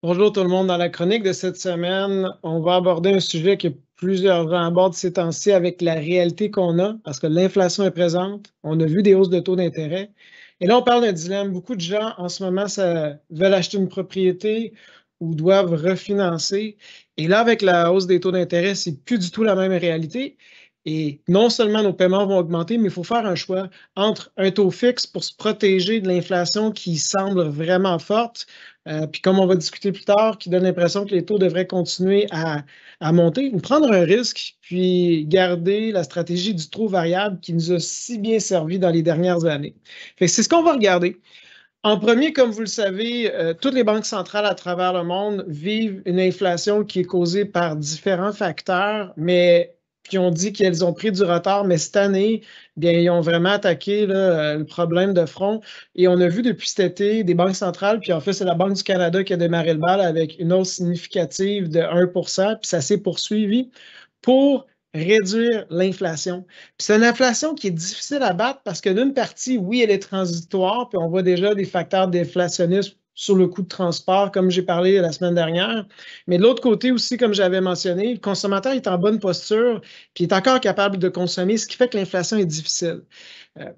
Bonjour tout le monde. Dans la chronique de cette semaine, on va aborder un sujet que plusieurs gens abordent ces temps-ci avec la réalité qu'on a, parce que l'inflation est présente. On a vu des hausses de taux d'intérêt. Et là, on parle d'un dilemme. Beaucoup de gens, en ce moment, veulent acheter une propriété ou doivent refinancer. Et là, avec la hausse des taux d'intérêt, c'est plus du tout la même réalité. Et non seulement nos paiements vont augmenter, mais il faut faire un choix entre un taux fixe pour se protéger de l'inflation qui semble vraiment forte, puis comme on va discuter plus tard, qui donne l'impression que les taux devraient continuer à monter, ou prendre un risque, puis garder la stratégie du taux variable qui nous a si bien servi dans les dernières années. Fait que c'est ce qu'on va regarder. En premier, comme vous le savez, toutes les banques centrales à travers le monde vivent une inflation qui est causée par différents facteurs, mais qui ont dit qu'elles ont pris du retard, mais cette année, bien, ils ont vraiment attaqué là, le problème de front. Et on a vu depuis cet été des banques centrales, puis en fait, c'est la Banque du Canada qui a démarré le bal avec une hausse significative de 1 puis ça s'est poursuivi pour réduire l'inflation. Puis c'est une inflation qui est difficile à battre parce que d'une partie, oui, elle est transitoire, puis on voit déjà des facteurs déflationnisme sur le coût de transport, comme j'ai parlé la semaine dernière. Mais de l'autre côté aussi, comme j'avais mentionné, le consommateur est en bonne posture, puis est encore capable de consommer, ce qui fait que l'inflation est difficile.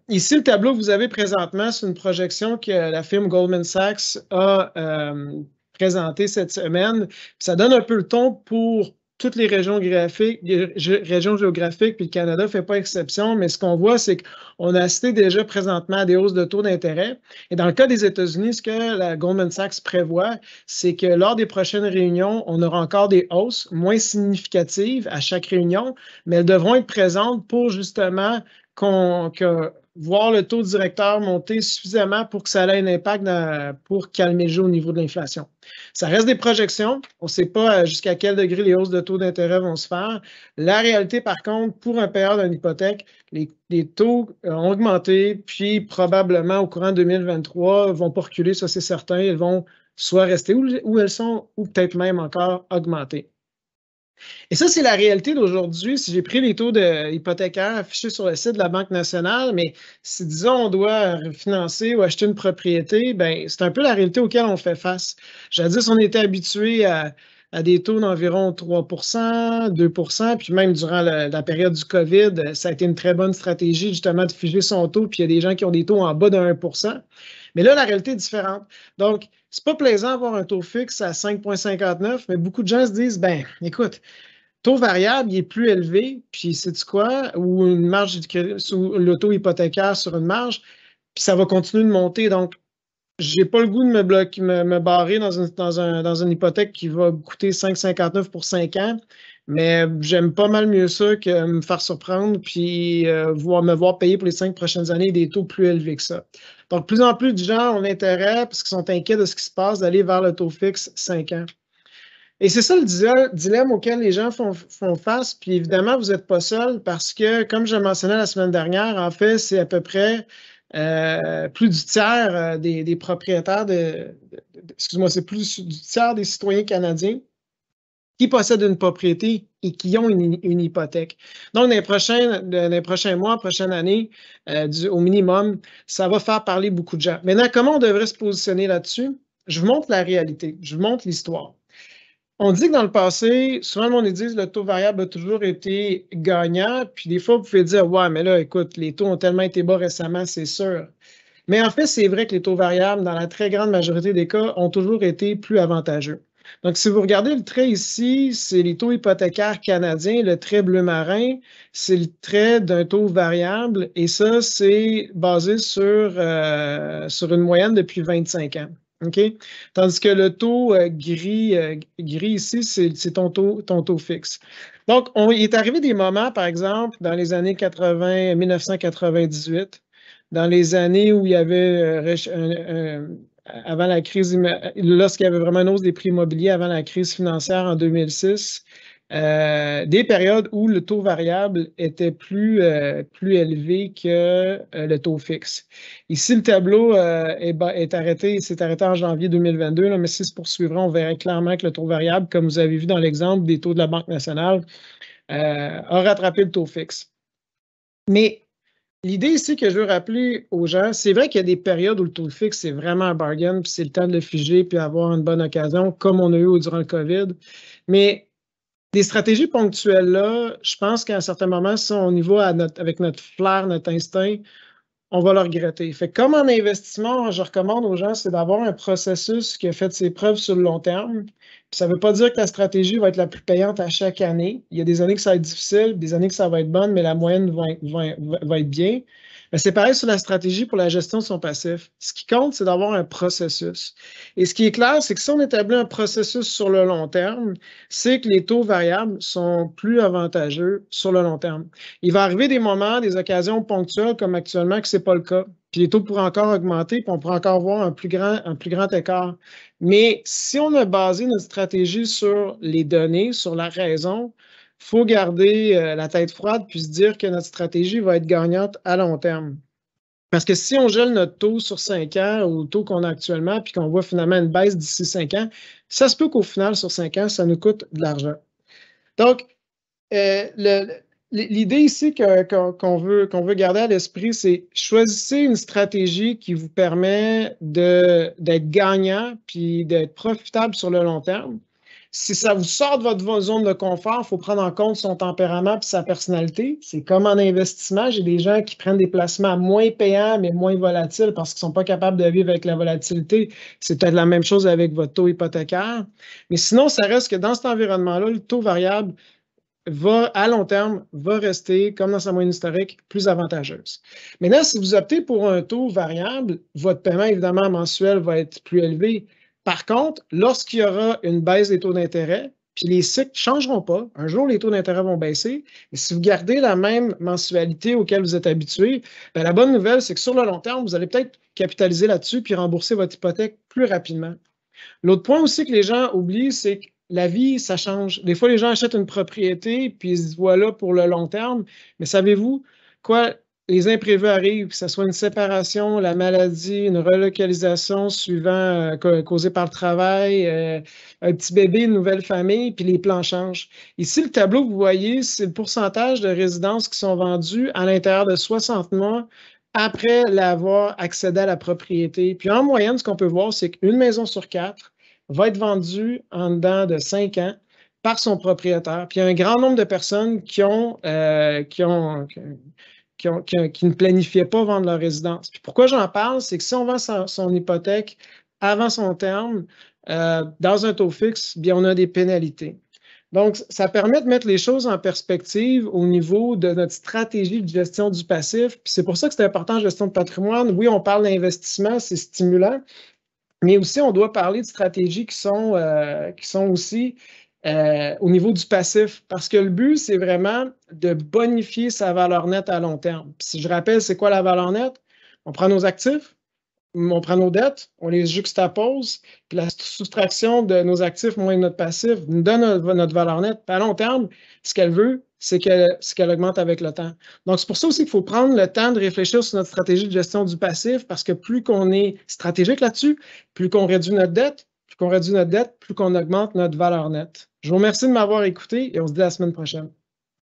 Ici, le tableau que vous avez présentement, c'est une projection que la firme Goldman Sachs a présentée cette semaine. Ça donne un peu le ton pour toutes les régions géographiques, puis le Canada ne fait pas exception, mais ce qu'on voit, c'est qu'on a assisté déjà présentement à des hausses de taux d'intérêt. Et dans le cas des États-Unis, ce que la Goldman Sachs prévoit, c'est que lors des prochaines réunions, on aura encore des hausses moins significatives à chaque réunion, mais elles devront être présentes pour justement voir le taux directeur monter suffisamment pour que ça ait un impact pour calmer le jeu au niveau de l'inflation. Ça reste des projections. On ne sait pas jusqu'à quel degré les hausses de taux d'intérêt vont se faire. La réalité, par contre, pour un payeur d'une hypothèque, les taux ont augmenté, puis probablement au courant de 2023, vont pas reculer, ça c'est certain. Elles vont soit rester où elles sont, ou peut-être même encore augmenter. Et ça, c'est la réalité d'aujourd'hui. Si j'ai pris les taux hypothécaires affichés sur le site de la Banque nationale, mais si, disons, on doit financer ou acheter une propriété, ben, c'est un peu la réalité auquel on fait face. Jadis, on était habitué à des taux d'environ 3 2 puis même durant la période du COVID, ça a été une très bonne stratégie justement de figer son taux, puis il y a des gens qui ont des taux en bas de 1 mais là, la réalité est différente. Donc, c'est pas plaisant d'avoir un taux fixe à 5,59, mais beaucoup de gens se disent, ben, écoute, taux variable, il est plus élevé, puis c'est quoi? Ou une marge sous le taux hypothécaire sur une marge, puis ça va continuer de monter. Donc, j'ai pas le goût de me barrer dans une hypothèque qui va coûter 5,59 pour 5 ans, mais j'aime pas mal mieux ça que me faire surprendre puis me voir payer pour les 5 prochaines années des taux plus élevés que ça. Donc, de plus en plus de gens ont l'intérêt, parce qu'ils sont inquiets de ce qui se passe, d'aller vers le taux fixe 5 ans. Et c'est ça le dilemme auquel les gens font face. Puis évidemment, vous n'êtes pas seul parce que, comme je mentionnais la semaine dernière, en fait, c'est à peu près plus du tiers des propriétaires excuse-moi, c'est plus du tiers des citoyens canadiens qui possèdent une propriété et qui ont une hypothèque. Donc, dans les prochains mois, prochaines années, au minimum, ça va faire parler beaucoup de gens. Maintenant, comment on devrait se positionner là-dessus? Je vous montre la réalité, je vous montre l'histoire. On dit que dans le passé, souvent le monde dit que le taux variable a toujours été gagnant, puis des fois, vous pouvez dire, ouais, mais là, écoute, les taux ont tellement été bas récemment, c'est sûr. Mais en fait, c'est vrai que les taux variables, dans la très grande majorité des cas, ont toujours été plus avantageux. Donc, si vous regardez le trait ici, c'est les taux hypothécaires canadiens, le trait bleu marin, c'est le trait d'un taux variable, et ça, c'est basé sur une moyenne depuis 25 ans. OK? Tandis que le taux gris ici, c'est ton taux fixe. Donc, il est arrivé des moments, par exemple, dans les années 80, 1998, dans les années où il y avait, avant la crise, lorsqu'il y avait vraiment une hausse des prix immobiliers avant la crise financière en 2006, des périodes où le taux variable était plus élevé que le taux fixe. Ici, le tableau s'est arrêté en janvier 2022, là, mais si se poursuivra, on verrait clairement que le taux variable, comme vous avez vu dans l'exemple des taux de la Banque nationale, a rattrapé le taux fixe. Mais L'idée ici que je veux rappeler aux gens, c'est vrai qu'il y a des périodes où le taux fixe, c'est vraiment un bargain, puis c'est le temps de le figer, puis avoir une bonne occasion, comme on a eu durant le COVID. Mais des stratégies ponctuelles là, je pense qu'à un certain moment, si on y va avec notre flair, notre instinct, on va le regretter. Fait que comme en investissement, je recommande aux gens, c'est d'avoir un processus qui a fait ses preuves sur le long terme. Puis ça ne veut pas dire que la stratégie va être la plus payante à chaque année. Il y a des années que ça va être difficile, des années que ça va être bonne, mais la moyenne va être bien. Mais c'est pareil sur la stratégie pour la gestion de son passif. Ce qui compte, c'est d'avoir un processus. Et ce qui est clair, c'est que si on établit un processus sur le long terme, c'est que les taux variables sont plus avantageux sur le long terme. Il va arriver des moments, des occasions ponctuelles comme actuellement que ce n'est pas le cas. Puis les taux pourraient encore augmenter, puis on pourrait encore voir un plus grand écart. Mais si on a basé notre stratégie sur les données, sur la raison, il faut garder la tête froide puis se dire que notre stratégie va être gagnante à long terme. Parce que si on gèle notre taux sur 5 ans ou le taux qu'on a actuellement, puis qu'on voit finalement une baisse d'ici 5 ans, ça se peut qu'au final, sur 5 ans, ça nous coûte de l'argent. Donc, l'idée ici qu'on veut garder à l'esprit, c'est choisissez une stratégie qui vous permet d'être gagnant puis d'être profitable sur le long terme. Si ça vous sort de votre zone de confort, il faut prendre en compte son tempérament et sa personnalité. C'est comme en investissement, j'ai des gens qui prennent des placements moins payants mais moins volatiles parce qu'ils ne sont pas capables de vivre avec la volatilité. C'est peut-être la même chose avec votre taux hypothécaire. Mais sinon, ça reste que dans cet environnement-là, le taux variable à long terme, va rester, comme dans sa moyenne historique, plus avantageuse. Maintenant, si vous optez pour un taux variable, votre paiement, évidemment, mensuel va être plus élevé. Par contre, lorsqu'il y aura une baisse des taux d'intérêt, puis les cycles ne changeront pas, un jour, les taux d'intérêt vont baisser, mais si vous gardez la même mensualité auquel vous êtes habitué, bien, la bonne nouvelle, c'est que sur le long terme, vous allez peut-être capitaliser là-dessus puis rembourser votre hypothèque plus rapidement. L'autre point aussi que les gens oublient, c'est que la vie, ça change. Des fois, les gens achètent une propriété, puis ils se voient là pour le long terme. Mais savez-vous quoi? Les imprévus arrivent, que ce soit une séparation, la maladie, une relocalisation suivant causée par le travail, un petit bébé, une nouvelle famille, puis les plans changent. Ici, le tableau que vous voyez, c'est le pourcentage de résidences qui sont vendues à l'intérieur de 60 mois après l'avoir accédé à la propriété. Puis en moyenne, ce qu'on peut voir, c'est qu'une maison sur 4 va être vendue en dedans de 5 ans par son propriétaire. Puis il y a un grand nombre de personnes qui ne planifiaient pas vendre leur résidence. Puis pourquoi j'en parle, c'est que si on vend son hypothèque avant son terme, dans un taux fixe, bien, on a des pénalités. Donc, ça permet de mettre les choses en perspective au niveau de notre stratégie de gestion du passif. Puis c'est pour ça que c'est important, gestion de patrimoine. Oui, on parle d'investissement, c'est stimulant, mais aussi on doit parler de stratégies qui sont aussi au niveau du passif. Parce que le but, c'est vraiment de bonifier sa valeur nette à long terme. Puis si je rappelle, c'est quoi la valeur nette? On prend nos actifs, on prend nos dettes, on les juxtapose, puis la soustraction de nos actifs moins notre passif nous donne notre valeur nette. Puis à long terme, ce qu'elle veut, c'est qu'elle augmente avec le temps. Donc, c'est pour ça aussi qu'il faut prendre le temps de réfléchir sur notre stratégie de gestion du passif, parce que plus qu'on est stratégique là-dessus, plus qu'on réduit notre dette, plus qu'on augmente notre valeur nette. Je vous remercie de m'avoir écouté et on se dit à la semaine prochaine.